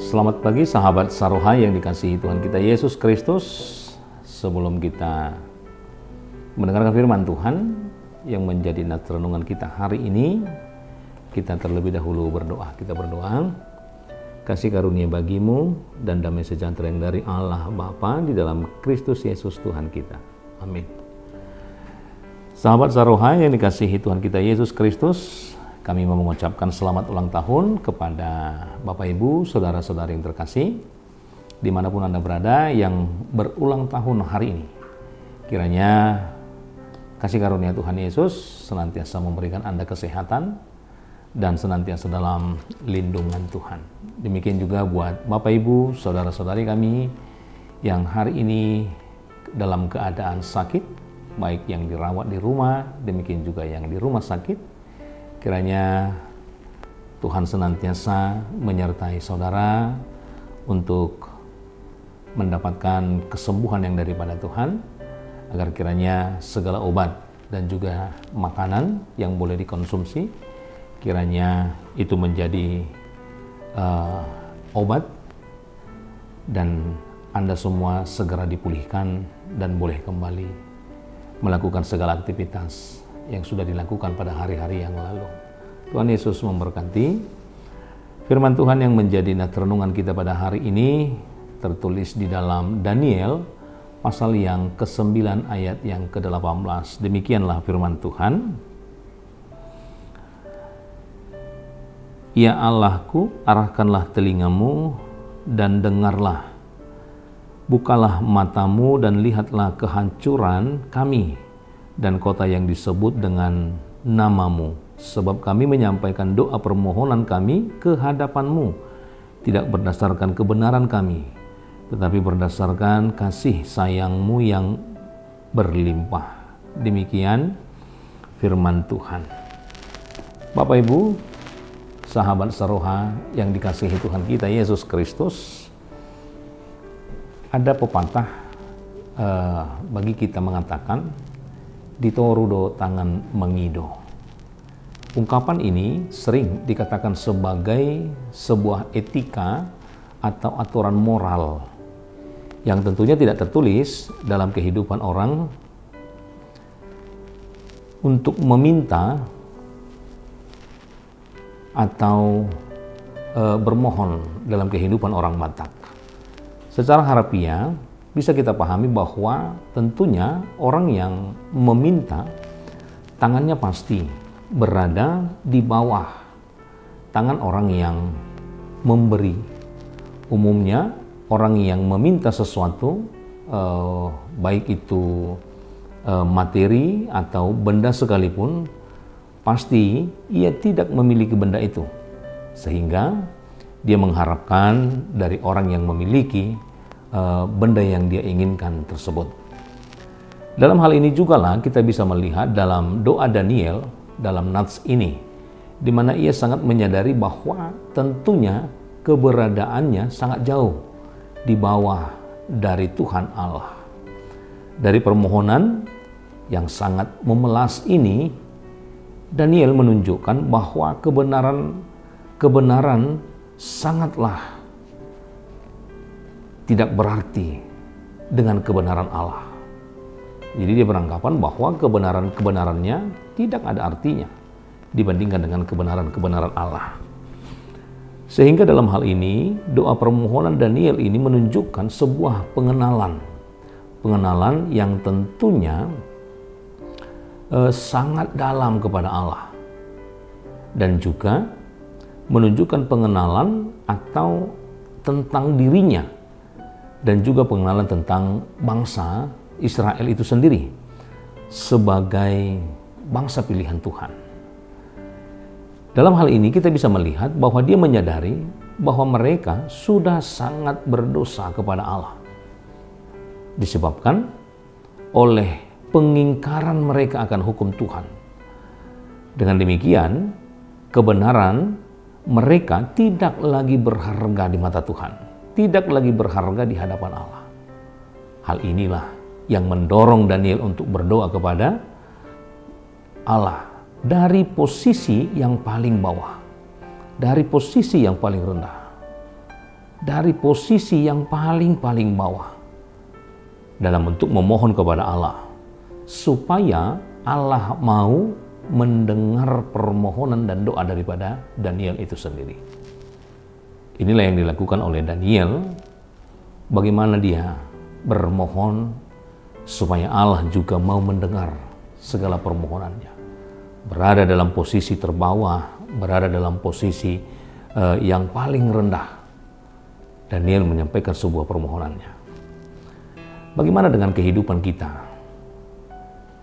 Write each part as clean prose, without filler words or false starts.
Selamat pagi sahabat Saroha yang dikasihi Tuhan kita Yesus Kristus. Sebelum kita mendengarkan firman Tuhan yang menjadi nats renungan kita hari ini, kita terlebih dahulu berdoa. Kita berdoa, kasih karunia bagimu dan damai sejahtera yang dari Allah Bapa di dalam Kristus Yesus Tuhan kita. Amin. Sahabat Saroha yang dikasihi Tuhan kita Yesus Kristus, kami mau mengucapkan selamat ulang tahun kepada Bapak Ibu, Saudara-saudari yang terkasih, dimanapun Anda berada yang berulang tahun hari ini. Kiranya kasih karunia Tuhan Yesus senantiasa memberikan Anda kesehatan dan senantiasa dalam lindungan Tuhan. Demikian juga buat Bapak Ibu, Saudara-saudari kami yang hari ini dalam keadaan sakit, baik yang dirawat di rumah, demikian juga yang di rumah sakit. Kiranya Tuhan senantiasa menyertai saudara untuk mendapatkan kesembuhan yang daripada Tuhan, agar kiranya segala obat dan juga makanan yang boleh dikonsumsi, kiranya itu menjadi obat dan Anda semua segera dipulihkan dan boleh kembali melakukan segala aktivitas yang sudah dilakukan pada hari-hari yang lalu. Tuhan Yesus memberkati. Firman Tuhan yang menjadi nats renungan kita pada hari ini tertulis di dalam Daniel pasal yang ke-9 ayat yang ke-18. Demikianlah firman Tuhan. Ya Allahku, arahkanlah telingamu dan dengarlah. Bukalah matamu dan lihatlah kehancuran kami dan kota yang disebut dengan namamu, sebab kami menyampaikan doa permohonan kami ke hadapanmu, tidak berdasarkan kebenaran kami, tetapi berdasarkan kasih sayangmu yang berlimpah. Demikian firman Tuhan. Bapak Ibu, sahabat Saroha yang dikasihi Tuhan kita Yesus Kristus, ada pepatah bagi kita mengatakan, ditorudo tangan mengido. Ungkapan ini sering dikatakan sebagai sebuah etika atau aturan moral yang tentunya tidak tertulis dalam kehidupan orang untuk meminta atau bermohon dalam kehidupan orang Batak. Secara harfiah bisa kita pahami bahwa tentunya orang yang meminta tangannya pasti berada di bawah tangan orang yang memberi. Umumnya orang yang meminta sesuatu, baik itu materi atau benda sekalipun, pasti ia tidak memiliki benda itu, sehingga dia mengharapkan dari orang yang memiliki benda yang dia inginkan tersebut. Dalam hal ini jugalah kita bisa melihat dalam doa Daniel dalam nats ini, di mana ia sangat menyadari bahwa tentunya keberadaannya sangat jauh di bawah dari Tuhan Allah. Dari permohonan yang sangat memelas ini, Daniel menunjukkan bahwa kebenaran sangatlah tidak berarti dengan kebenaran Allah. Jadi dia beranggapan bahwa kebenarannya tidak ada artinya dibandingkan dengan kebenaran Allah. Sehingga dalam hal ini, doa permohonan Daniel ini menunjukkan sebuah pengenalan yang tentunya sangat dalam kepada Allah, dan juga menunjukkan pengenalan atau tentang dirinya, dan juga pengenalan tentang bangsa Israel itu sendiri sebagai bangsa pilihan Tuhan. Dalam hal ini kita bisa melihat bahwa dia menyadari bahwa mereka sudah sangat berdosa kepada Allah, disebabkan oleh pengingkaran mereka akan hukum Tuhan. Dengan demikian, kebenaran mereka tidak lagi berharga di mata Tuhan, tidak lagi berharga di hadapan Allah. Hal inilah yang mendorong Daniel untuk berdoa kepada Allah dari posisi yang paling bawah, dari posisi yang paling rendah. dari posisi yang paling bawah dalam bentuk memohon kepada Allah supaya Allah mau mendengar permohonan dan doa daripada Daniel itu sendiri. Inilah yang dilakukan oleh Daniel, bagaimana dia bermohon supaya Allah juga mau mendengar segala permohonannya. Berada dalam posisi terbawah, berada dalam posisi yang paling rendah, Daniel menyampaikan sebuah permohonannya. Bagaimana dengan kehidupan kita?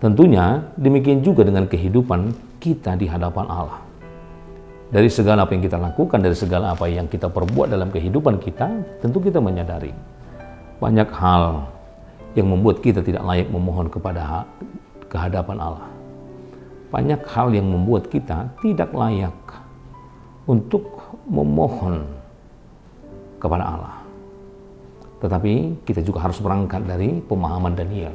Tentunya demikian juga dengan kehidupan kita di hadapan Allah. Dari segala apa yang kita lakukan, dari segala apa yang kita perbuat dalam kehidupan kita, tentu kita menyadari banyak hal yang membuat kita tidak layak memohon kepada kehadapan Allah. Banyak hal yang membuat kita tidak layak untuk memohon kepada Allah. Tetapi kita juga harus berangkat dari pemahaman Daniel.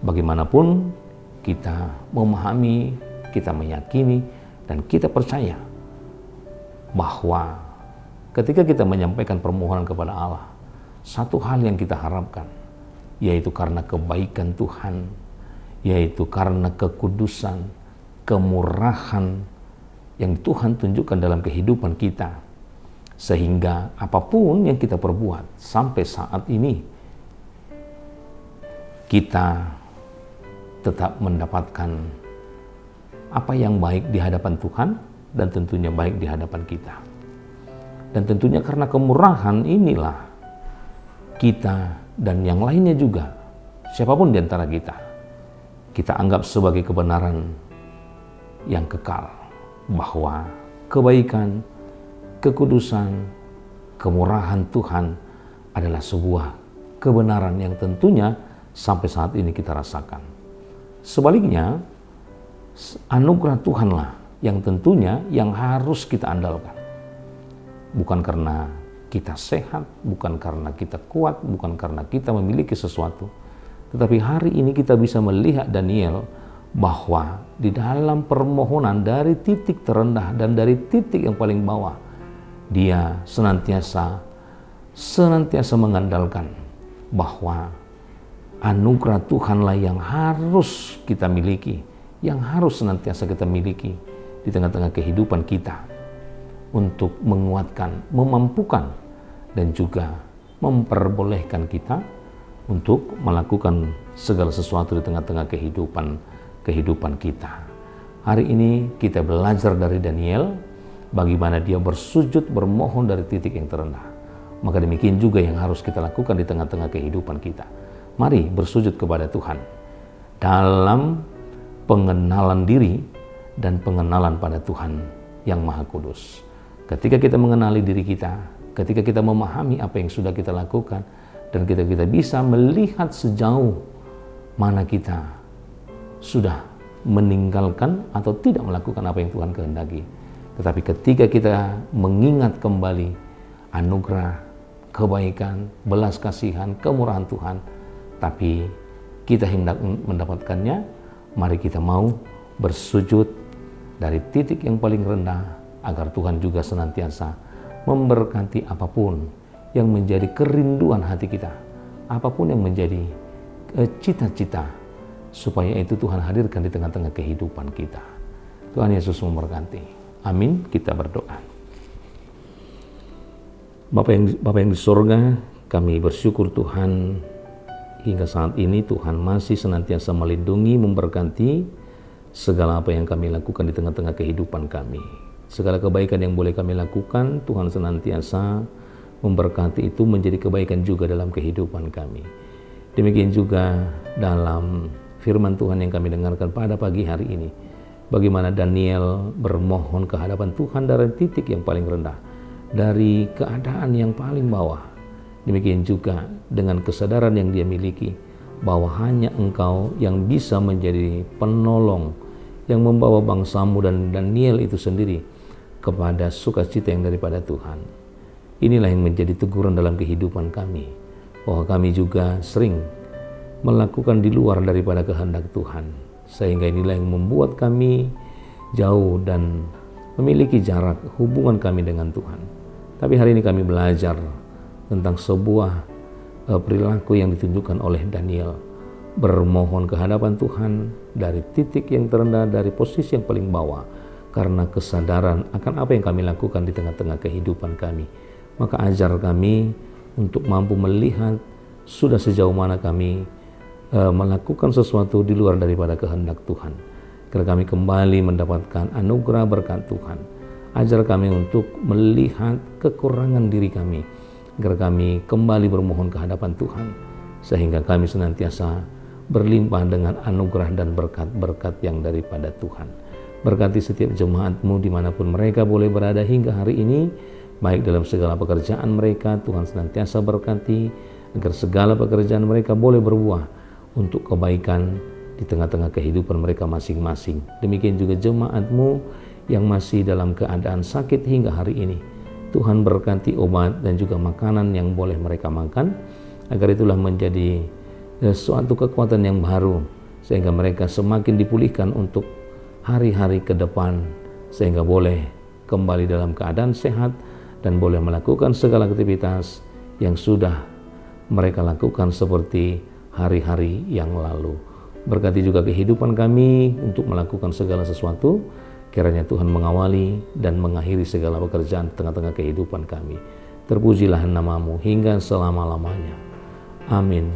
Bagaimanapun kita memahami, kita meyakini, dan kita percaya bahwa ketika kita menyampaikan permohonan kepada Allah, satu hal yang kita harapkan, yaitu karena kebaikan Tuhan, yaitu karena kekudusan, kemurahan yang Tuhan tunjukkan dalam kehidupan kita, sehingga apapun yang kita perbuat sampai saat ini, kita tetap mendapatkan apa yang baik di hadapan Tuhan dan tentunya baik di hadapan kita. Dan tentunya karena kemurahan inilah kita dan yang lainnya juga, siapapun di antara kita anggap sebagai kebenaran yang kekal, bahwa kebaikan, kekudusan, kemurahan Tuhan adalah sebuah kebenaran yang tentunya sampai saat ini kita rasakan. Sebaliknya, anugerah Tuhanlah yang tentunya yang harus kita andalkan. Bukan karena kita sehat, bukan karena kita kuat, bukan karena kita memiliki sesuatu. Tetapi hari ini kita bisa melihat Daniel bahwa di dalam permohonan dari titik terendah dan dari titik yang paling bawah, dia senantiasa mengandalkan bahwa anugerah Tuhanlah yang harus kita miliki, yang harus senantiasa kita miliki di tengah-tengah kehidupan kita untuk menguatkan, memampukan, dan juga memperbolehkan kita untuk melakukan segala sesuatu di tengah-tengah kehidupan kita. Hari ini kita belajar dari Daniel bagaimana dia bersujud, bermohon dari titik yang terendah. Maka demikian juga yang harus kita lakukan di tengah-tengah kehidupan kita. Mari bersujud kepada Tuhan dalam pengenalan diri dan pengenalan pada Tuhan yang Maha Kudus. Ketika kita mengenali diri kita, ketika kita memahami apa yang sudah kita lakukan, dan kita bisa melihat sejauh mana kita sudah meninggalkan atau tidak melakukan apa yang Tuhan kehendaki. Tetapi ketika kita mengingat kembali anugerah, kebaikan, belas kasihan, kemurahan Tuhan, tapi kita hendak mendapatkannya, mari kita mau bersujud dari titik yang paling rendah agar Tuhan juga senantiasa memberkati apapun yang menjadi kerinduan hati kita, apapun yang menjadi cita-cita, supaya itu Tuhan hadirkan di tengah-tengah kehidupan kita. Tuhan Yesus memberkati. Amin. Kita berdoa. Bapa yang di surga, kami bersyukur Tuhan, hingga saat ini Tuhan masih senantiasa melindungi, memberkati segala apa yang kami lakukan di tengah-tengah kehidupan kami. Segala kebaikan yang boleh kami lakukan, Tuhan senantiasa memberkati itu menjadi kebaikan juga dalam kehidupan kami. Demikian juga dalam firman Tuhan yang kami dengarkan pada pagi hari ini, bagaimana Daniel bermohon ke hadapan Tuhan dari titik yang paling rendah, dari keadaan yang paling bawah. Demikian juga dengan kesadaran yang dia miliki bahwa hanya Engkau yang bisa menjadi penolong yang membawa bangsamu dan Daniel itu sendiri kepada sukacita yang daripada Tuhan. Inilah yang menjadi teguran dalam kehidupan kami, bahwa kami juga sering melakukan di luar daripada kehendak Tuhan, sehingga inilah yang membuat kami jauh dan memiliki jarak hubungan kami dengan Tuhan. Tapi hari ini kami belajar tentang sebuah perilaku yang ditunjukkan oleh Daniel, bermohon ke hadapan Tuhan dari titik yang terendah, dari posisi yang paling bawah, karena kesadaran akan apa yang kami lakukan di tengah-tengah kehidupan kami. Maka ajar kami untuk mampu melihat sudah sejauh mana kami melakukan sesuatu di luar daripada kehendak Tuhan, agar kami kembali mendapatkan anugerah berkat Tuhan. Ajar kami untuk melihat kekurangan diri kami, agar kami kembali bermohon ke hadapan Tuhan, sehingga kami senantiasa berlimpah dengan anugerah dan berkat-berkat yang daripada Tuhan. Berkati setiap jemaat-Mu dimanapun mereka boleh berada hingga hari ini, baik dalam segala pekerjaan mereka. Tuhan senantiasa berkati, agar segala pekerjaan mereka boleh berbuah untuk kebaikan di tengah-tengah kehidupan mereka masing-masing. Demikian juga jemaat-Mu yang masih dalam keadaan sakit hingga hari ini. Tuhan berkati obat dan juga makanan yang boleh mereka makan, agar itulah menjadi suatu kekuatan yang baru, sehingga mereka semakin dipulihkan untuk hari-hari ke depan, sehingga boleh kembali dalam keadaan sehat dan boleh melakukan segala aktivitas yang sudah mereka lakukan seperti hari-hari yang lalu. Berkati juga kehidupan kami untuk melakukan segala sesuatu. Kiranya Tuhan mengawali dan mengakhiri segala pekerjaan tengah-tengah kehidupan kami. Terpujilah nama-Mu hingga selama-lamanya. Amin.